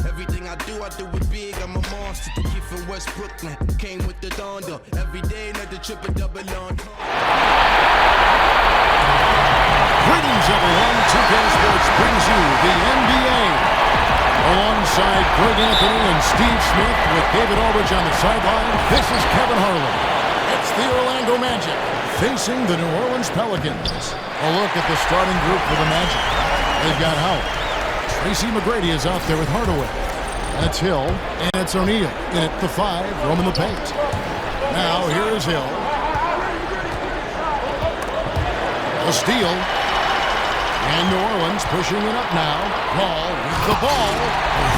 Everything I do it big. I'm a monster. The kid from West Brooklyn came with the thunder. Every day, another triple double on. Greetings, everyone. 2K Sports brings you the NBA. Alongside Greg Anthony and Steve Smith with David Aldridge on the sideline, this is Kevin Harlan. It's the Orlando Magic facing the New Orleans Pelicans. A look at the starting group for the Magic. They've got Howard. Tracy McGrady is out there with Hardaway. That's Hill, and it's O'Neal. In at the 5, roaming the paint. Now, here is Hill. A steal. And New Orleans pushing it up now. Paul with the ball.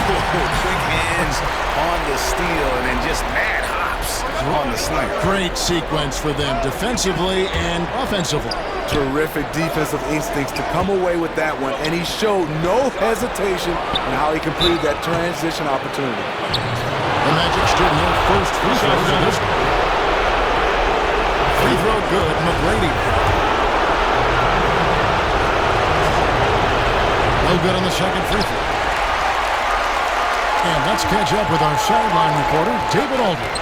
Quick hands on the steal and then just mad hops on the snipe. Great sequence for them defensively and offensively. Terrific defensive instincts to come away with that one, and he showed no hesitation in how he completed that transition opportunity. The Magic shooting their first free throw to this. Free throw good, McGrady. No good on the second free throw. And let's catch up with our sideline reporter, David Aldridge.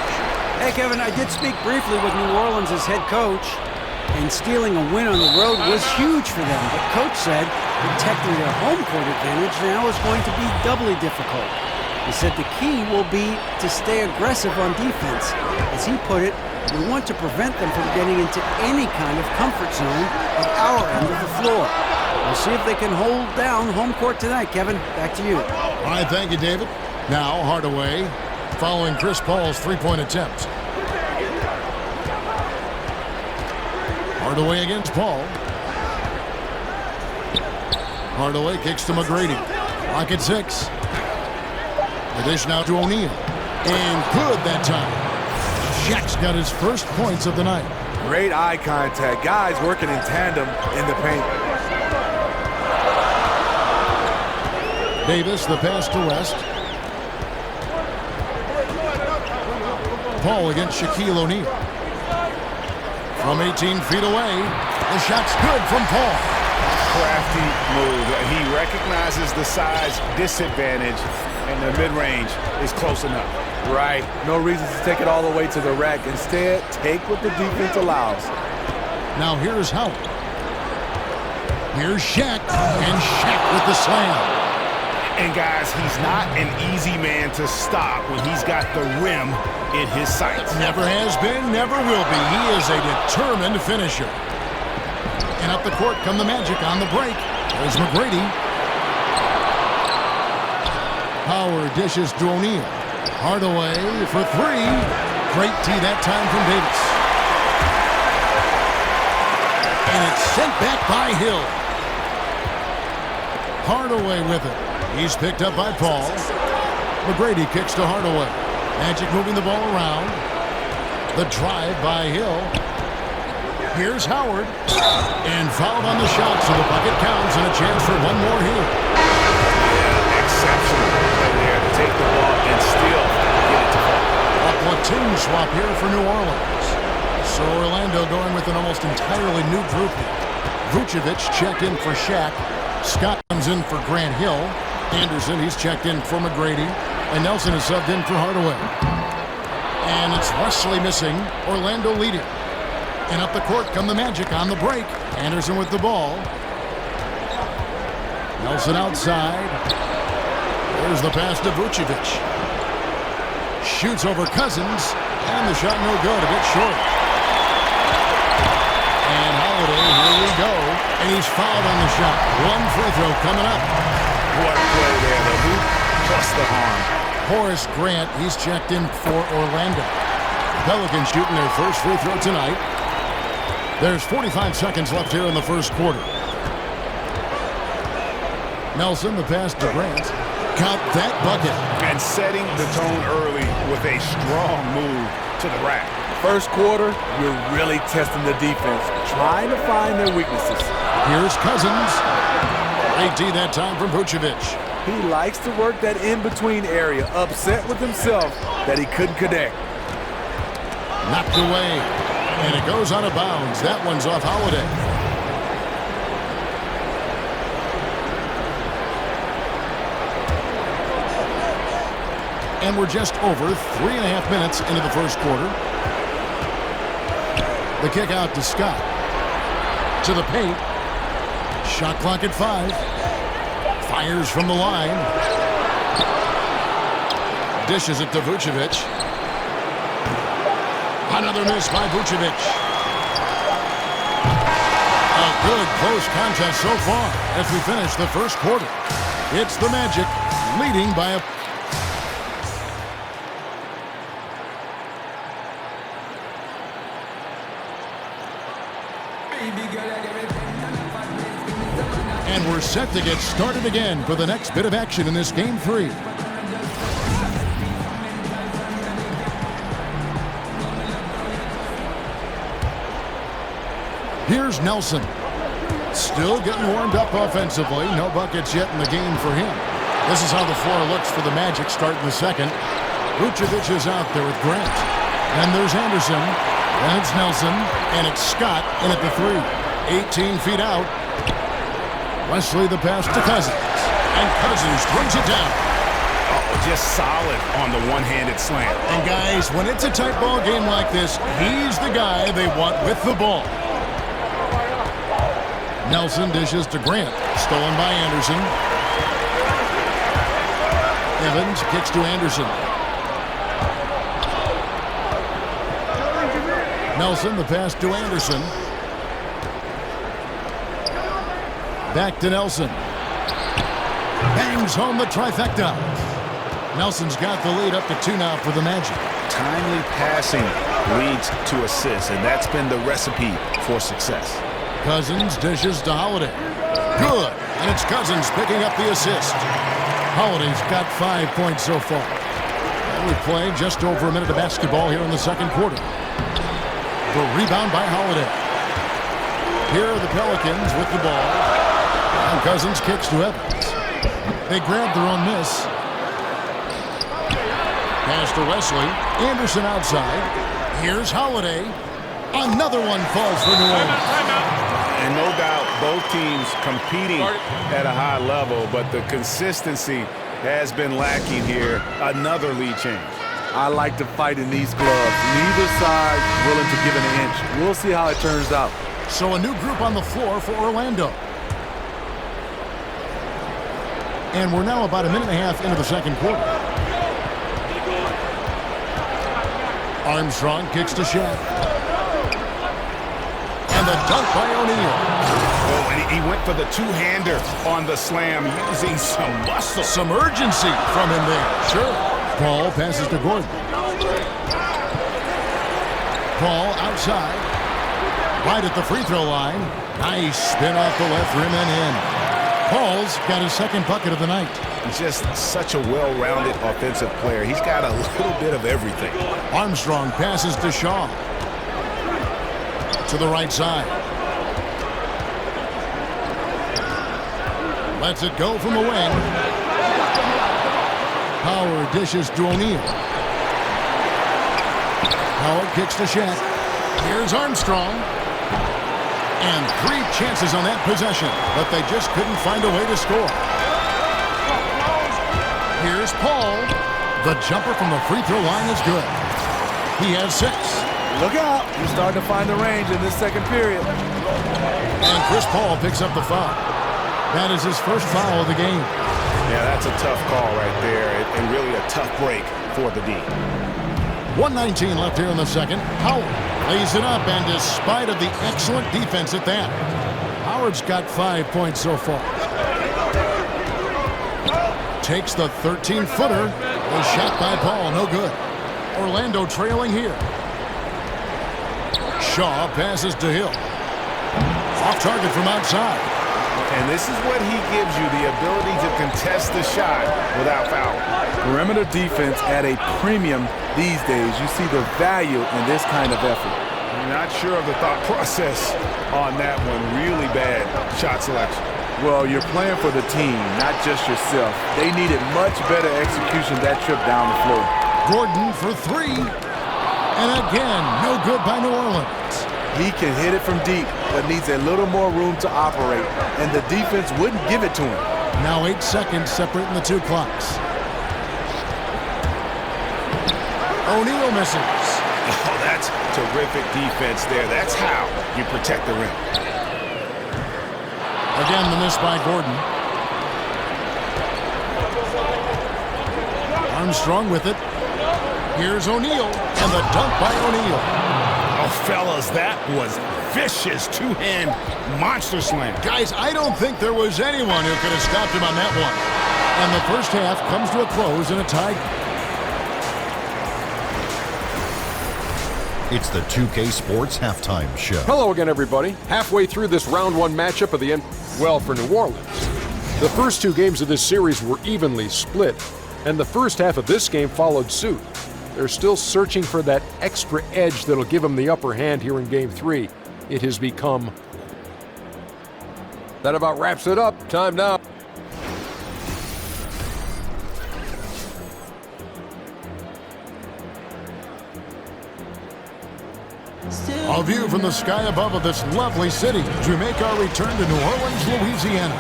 Hey, Kevin, I did speak briefly with New Orleans' head coach, and stealing a win on the road was huge for them. But coach said protecting their home court advantage now is going to be doubly difficult. He said the key will be to stay aggressive on defense. As he put it, we want to prevent them from getting into any kind of comfort zone at our end of the floor. We'll see if they can hold down home court tonight. Kevin, back to you. All right, thank you, David. Now, Hardaway following Chris Paul's three-point attempt. Hardaway against Paul. Hardaway kicks to McGrady. Lock at 6. The dish now to O'Neal. And good that time. Shaq's got his first points of the night. Great eye contact. Guys working in tandem in the paint. Davis, the pass to West. Paul against Shaquille O'Neal. From 18 feet away, the shot's good from Paul. Crafty move. He recognizes the size disadvantage, and the mid-range is close enough. Right. No reason to take it all the way to the rack. Instead, take what the defense allows. Now here's Howard. Here's Shaq, and Shaq with the slam. And guys, he's not an easy man to stop when he's got the rim in his sights. Never has been, never will be. He is a determined finisher. And up the court come the Magic on the break. There's McGrady. Howard dishes to O'Neal. Hardaway for 3. Great tee that time from Davis. And it's sent back by Hill. Hardaway with it. He's picked up by Paul. McGrady kicks to Hardaway. Magic moving the ball around. The drive by Hill. Here's Howard. And fouled on the shot, so the bucket counts and a chance for one more here. Yeah, exceptional there to take the ball and still get it to fall. A platoon swap here for New Orleans. So Orlando going with an almost entirely new group here. Vucevic checked in for Shaq. Scott comes in for Grant Hill. Anderson, he's checked in for McGrady. And Nelson is subbed in for Hardaway. And it's Wesley missing. Orlando leading. And up the court come the Magic on the break. Anderson with the ball. Nelson outside. There's the pass to Vucevic. Shoots over Cousins. And the shot no good, a bit short. And Holiday, here we go. And he's fouled on the shot. One free throw coming up. What a play there, the hoop plus the arm. Horace Grant, he's checked in for Orlando. Pelicans shooting their first free throw tonight. There's 45 seconds left here in the first quarter. Nelson, the pass to Grant. Count that bucket. And setting the tone early with a strong move to the rack. First quarter, you're really testing the defense, trying to find their weaknesses. Here's Cousins. AD that time from Vucevic. He likes to work that in-between area, upset with himself that he couldn't connect. Knocked away, and it goes out of bounds. That one's off Holiday. And we're just over 3.5 minutes into the first quarter. The kick out to Scott. To the paint. Shot clock at 5. Fires from the line. Dishes it to Vucevic. Another miss by Vucevic. A good close contest so far as we finish the first quarter. It's the Magic leading by a... And we're set to get started again for the next bit of action in this Game 3. Here's Nelson. Still getting warmed up offensively. No buckets yet in the game for him. This is how the floor looks for the Magic starting the second. Vucevic is out there with Grant. And there's Anderson. And it's Nelson. And it's Scott in at the 3. 18 feet out. Wesley the pass to Cousins. And Cousins brings it down. Oh, just solid on the one-handed slam. And guys, when it's a tight ball game like this, he's the guy they want with the ball. Nelson dishes to Grant. Stolen by Anderson. Evans kicks to Anderson. Nelson, the pass to Anderson. Back to Nelson. Bangs home the trifecta. Nelson's got the lead up to 2 now for the Magic. Timely passing leads to assists, and that's been the recipe for success. Cousins dishes to Holiday. Good. And it's Cousins picking up the assist. Holiday's got 5 points so far. And we play just over a minute of basketball here in the second quarter. The rebound by Holiday. Here are the Pelicans with the ball. And Cousins kicks to Evans. They grab their own miss. Pass to Wesley. Anderson outside. Here's Holiday. Another one falls for New Orleans. And no doubt both teams competing at a high level, but the consistency has been lacking here. Another lead change. I like to fight in these gloves. Neither side willing to give it an inch. We'll see how it turns out. So a new group on the floor for Orlando. And we're now about a minute and a half into the second quarter. Armstrong kicks to Shaq. And the dunk by O'Neal. Oh, and he went for the two-hander on the slam, using some muscle. Some urgency from him there. Sure. Paul passes to Gordon. Paul outside. Right at the free throw line. Nice spin off the left rim and in. Paul's got his second bucket of the night. Just such a well-rounded offensive player. He's got a little bit of everything. Armstrong passes to Shaw. To the right side. Lets it go from the wing. Howard dishes to O'Neal. Howard kicks to Shaq. Here's Armstrong. And 3 chances on that possession, but they just couldn't find a way to score. Here's Paul. The jumper from the free throw line is good. He has 6. Look out. He's starting to find the range in this second period. And Chris Paul picks up the foul. That is his first foul of the game. Yeah, that's a tough call right there, and really a tough break for the D. 1:19 left here in the second. Howard lays it up, and despite of the excellent defense at that, Howard's got 5 points so far. Takes the 13-footer. A shot by Paul, no good. Orlando trailing here. Shaw passes to Hill. Off target from outside. And this is what he gives you, the ability to contest the shot without fouling. Perimeter defense at a premium these days. You see the value in this kind of effort. I'm not sure of the thought process on that one. Really bad shot selection. Well, you're playing for the team, not just yourself. They needed much better execution that trip down the floor. Gordon for 3. And again, no good by New Orleans. He can hit it from deep, but needs a little more room to operate, and the defense wouldn't give it to him. Now 8 seconds separating the 2 clocks. O'Neal misses. Oh, that's terrific defense there. That's how you protect the rim. Again, the miss by Gordon. Armstrong with it. Here's O'Neal, and the dunk by O'Neal. Oh, fellas, that was vicious two-hand monster slam. Guys, I don't think there was anyone who could have stopped him on that one. And the first half comes to a close in a tie. It's the 2K Sports Halftime Show. Hello again, everybody. Halfway through this round one matchup of the well, for New Orleans. The first two games of this series were evenly split, and the first half of this game followed suit. They're still searching for that extra edge that'll give them the upper hand here in Game 3. It has become... That about wraps it up. Time now. A view from the sky above of this lovely city as we make our return to New Orleans, Louisiana.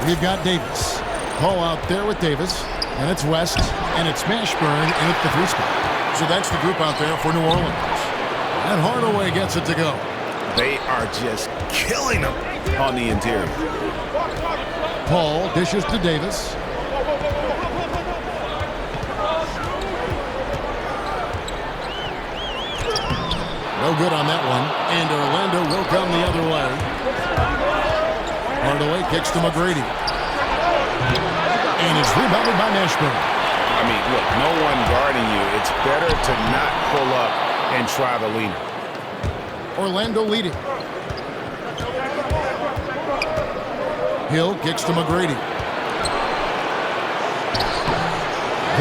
We've got Davis. Paul out there with Davis, and it's West, and it's Mashburn in at the three spot. So that's the group out there for New Orleans. And Hardaway gets it to go. They are just killing them on the interior. Paul dishes to Davis. No good on that one. And Orlando will come the other way. Hardaway kicks to McGrady. And it's rebounded by Mashburn. I mean, look, no one guarding you. It's better to not pull up and try the lead. Orlando leading. Hill kicks to McGrady.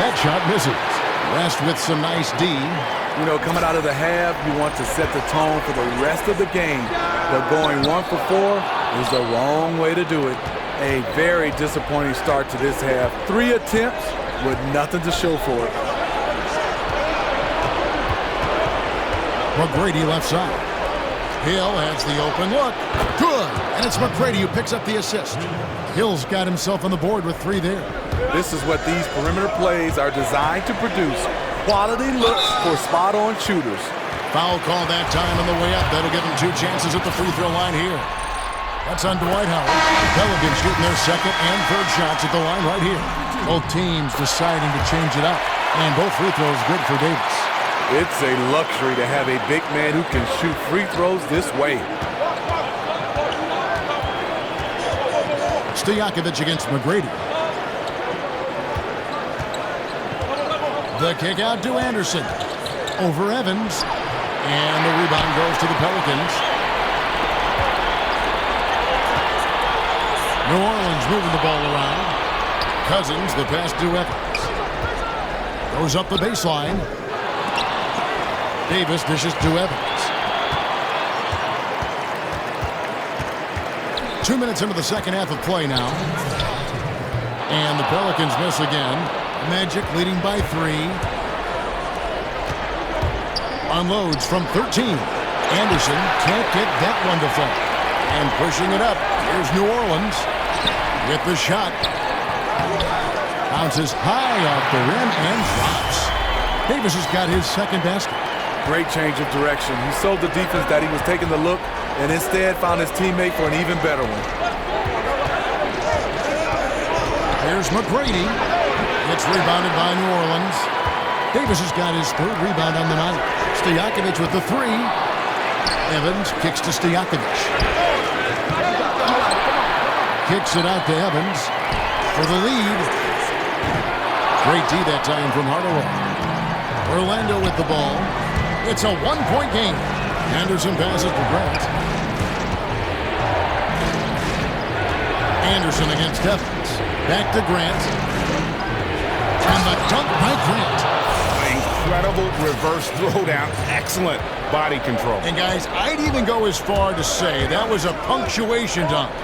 That shot misses. West with some nice D. You know, coming out of the half, you want to set the tone for the rest of the game. But going 1 for 4 is the wrong way to do it. A very disappointing start to this half. 3 attempts with nothing to show for it. McGrady left side. Hill has the open look. Good. And it's McGrady who picks up the assist. Hill's got himself on the board with 3 there. This is what these perimeter plays are designed to produce. Quality looks for spot-on shooters. Foul call that time on the way up. That'll give him 2 chances at the free throw line here. That's on Dwight Howard. Pelicans shooting their second and third shots at the line right here. Both teams deciding to change it up. And both free throws good for Davis. It's a luxury to have a big man who can shoot free throws this way. Stojakovic against McGrady. The kick out to Anderson. Over Evans. And the rebound goes to the Pelicans. New Orleans moving the ball around. Cousins, the pass to Evans. Goes up the baseline. Davis dishes to Evans. 2 minutes into the second half of play now. And the Pelicans miss again. Magic leading by 3. Unloads from 13. Anderson can't get that one to fall. And pushing it up. Here's New Orleans with the shot. Bounces high off the rim and drops. Davis has got his second basket. Great change of direction. He sold the defense that he was taking the look and instead found his teammate for an even better one. Here's McGrady. It's rebounded by New Orleans. Davis has got his 3rd rebound on the night. Stojakovic with the 3. Evans kicks to Stojakovic. Kicks it out to Evans for the lead. Great D that time from Hardaway. Orlando with the ball. It's a 1-point game. Anderson passes to Grant. Anderson against Evans. Back to Grant. And the dunk by Grant. Incredible reverse throwdown. Excellent body control. And guys, I'd even go as far to say that was a punctuation dunk.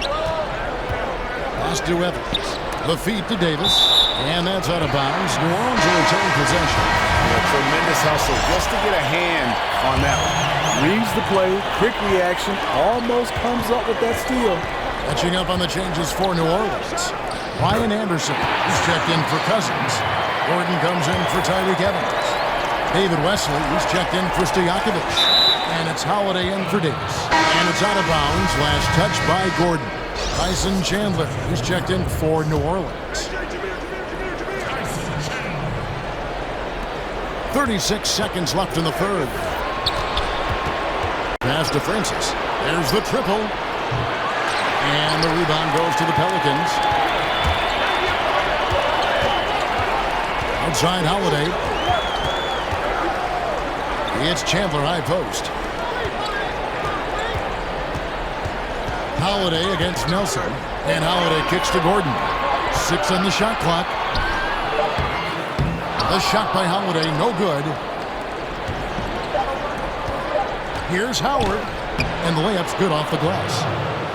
Pass to Evans. The feed to Davis. And that's out of bounds. New Orleans will retain possession. A tremendous hustle just to get a hand on that one. Reads the play, quick reaction, almost comes up with that steal. Catching up on the changes for New Orleans. Ryan Anderson is checked in for Cousins. Gordon comes in for Tyreek Evans. David Wesley is checked in for Stojakovic. And it's Holiday in for Davis. And it's out of bounds. Last touch by Gordon. Tyson Chandler is checked in for New Orleans. 36 seconds left in the third. Pass to Francis. There's the triple. And the rebound goes to the Pelicans. Outside Holiday. It's Chandler high post. Holiday against Nelson. And Holiday kicks to Gordon. 6 on the shot clock. The shot by Holiday, no good. Here's Howard. And the layup's good off the glass.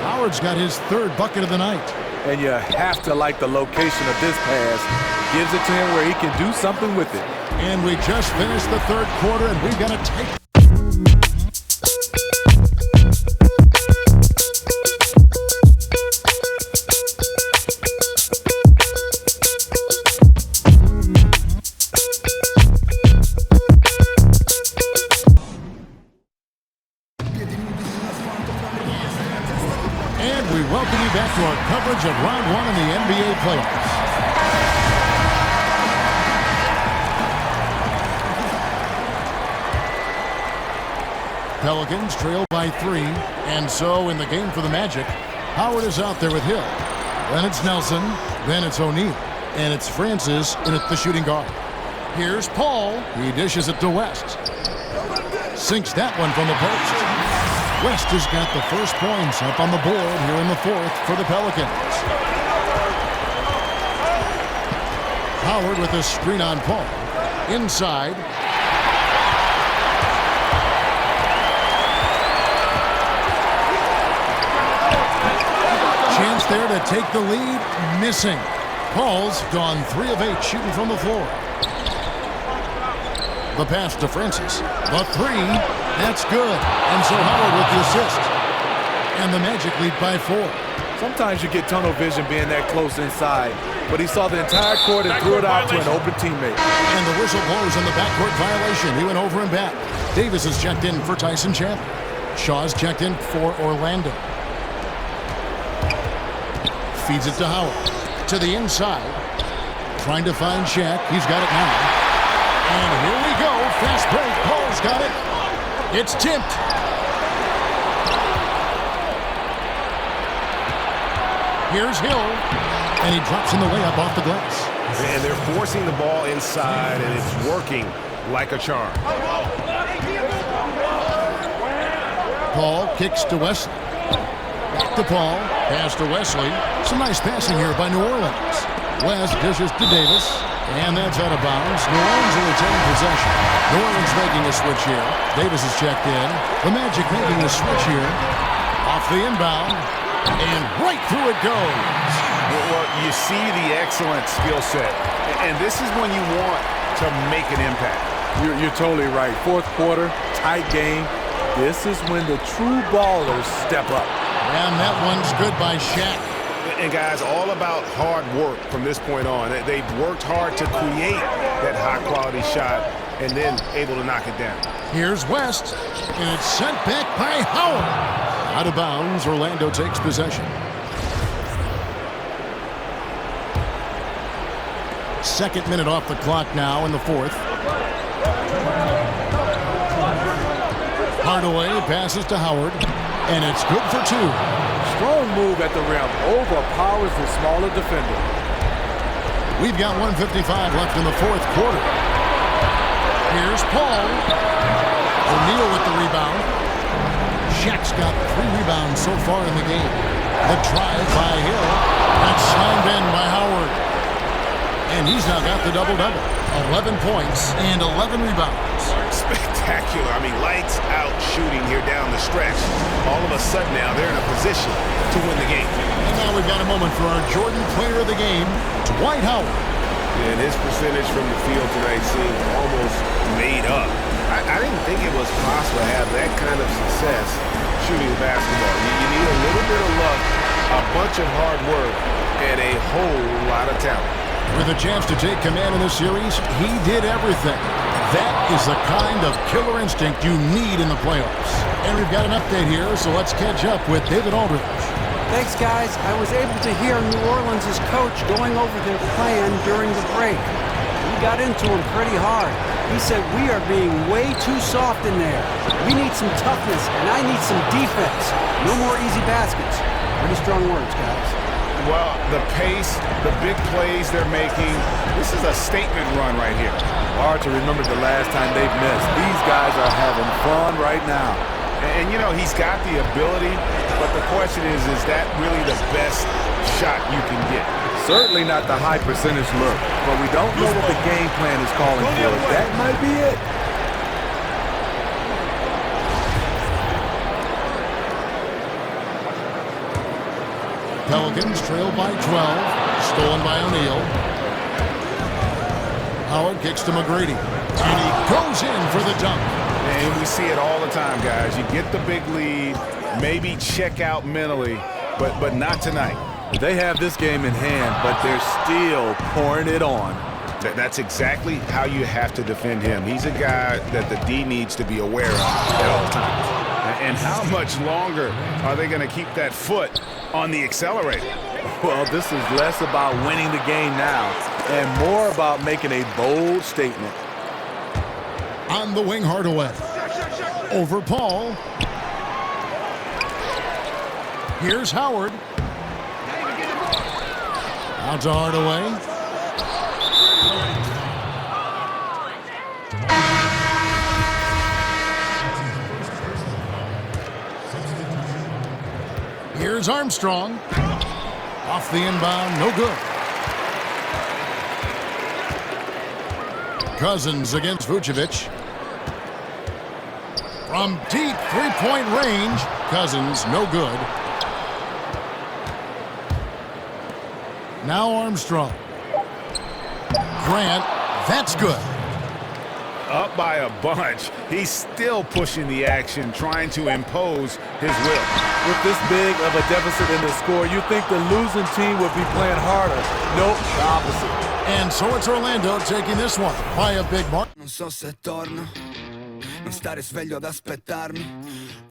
Howard's got his third bucket of the night. And you have to like the location of this pass. Gives it to him where he can do something with it. And we just finished the third quarter, and we've got to take... And we welcome you back to our coverage of Round 1 in the NBA playoffs. Pelicans trail by 3, and so in the game for the Magic, Howard is out there with Hill. Then it's Nelson, then it's O'Neal, and it's Francis in at the shooting guard. Here's Paul. He dishes it to West. Sinks that one from the post. West has got the first points up on the board here in the fourth for the Pelicans. Howard with a screen on Paul. Inside. Chance there to take the lead. Missing. Paul's gone 3 of 8 shooting from the floor. The pass to Francis. The 3. That's good. And so Howard with the assist. And the Magic lead by 4. Sometimes you get tunnel vision being that close inside. But he saw the entire court and threw it out to an open teammate. And the whistle blows on the backcourt violation. He went over and back. Davis is checked in for Tyson Chandler. Shaw's checked in for Orlando. Feeds it to Howard. To the inside. Trying to find Shaq. He's got it now. And here we go. Fast break. Paul's got it. It's tipped. Here's Hill. And he drops in the layup off the glass. And they're forcing the ball inside, and it's working like a charm. Paul kicks to Wesley. Back to Paul. Pass to Wesley. Some nice passing here by New Orleans. West dishes to Davis. And that's out of bounds. New Orleans will retain possession. New Orleans making a switch here. Davis is checked in. The Magic making a switch here. Off the inbound. And right through it goes. Well, you see the excellent skill set. And this is when you want to make an impact. You're totally right. Fourth quarter, tight game. This is when the true ballers step up. And that one's good by Shaq. And guys, all about hard work from this point on. They've worked hard to create that high-quality shot and then able to knock it down. Here's West, and it's sent back by Howard. Out of bounds, Orlando takes possession. Second minute off the clock now in the fourth. Hardaway passes to Howard, and it's good for 2. Strong move at the rim. Overpowers the smaller defender. We've got 1:55 left in the fourth quarter. Here's Paul. O'Neal with the rebound. Shaq's got 3 rebounds so far in the game. The drive by Hill. That's slammed in by Howard. And he's now got the double-double. 11 points and 11 rebounds. Spectacular. I mean, lights out shooting here down the stretch. All of a sudden now they're in a position to win the game. And now we've got a moment for our Jordan player of the game, Dwight Howard. And his percentage from the field tonight seemed almost made up. I didn't think it was possible to have that kind of success shooting basketball. You need a little bit of luck, a bunch of hard work, and a whole lot of talent. With a chance to take command in this series, he did everything. That is the kind of killer instinct you need in the playoffs. And we've got an update here, so let's catch up with David Aldridge. Thanks, guys. I was able to hear New Orleans' coach going over their plan during the break. We got into him pretty hard. He said, we are being way too soft in there. We need some toughness, and I need some defense. No more easy baskets. Pretty strong words, guys. Well, the pace, the big plays they're making, this is a statement run right here. Hard to remember the last time they've missed. These guys are having fun right now. And you know, he's got the ability, but the question is that really the best shot you can get? Certainly not the high percentage look, but we don't know what the game plan is calling for. That might be it. Pelicans trail by 12. Stolen by O'Neal. Howard kicks to McGrady. And he goes in for the dunk. And we see it all the time, guys. You get the big lead, maybe check out mentally, but not tonight. They have this game in hand, but they're still pouring it on. That's exactly how you have to defend him. He's a guy that the D needs to be aware of at all times. And how much longer are they going to keep that foot on the accelerator? Well, this is less about winning the game now and more about making a bold statement. On the wing, Hardaway. Over Paul. Here's Howard. Out to Hardaway. Here's Armstrong. Off the inbound, no good. Cousins against Vucevic. From deep three-point range, Cousins, no good. Now Armstrong. Grant, that's good. Up by a bunch. He's still pushing the action, trying to impose his will. With this big of a deficit in the score, you think the losing team would be playing harder. Nope, the opposite. And so it's Orlando taking this one by a big mark. Non so se torno, non stare sveglio ad aspettarmi.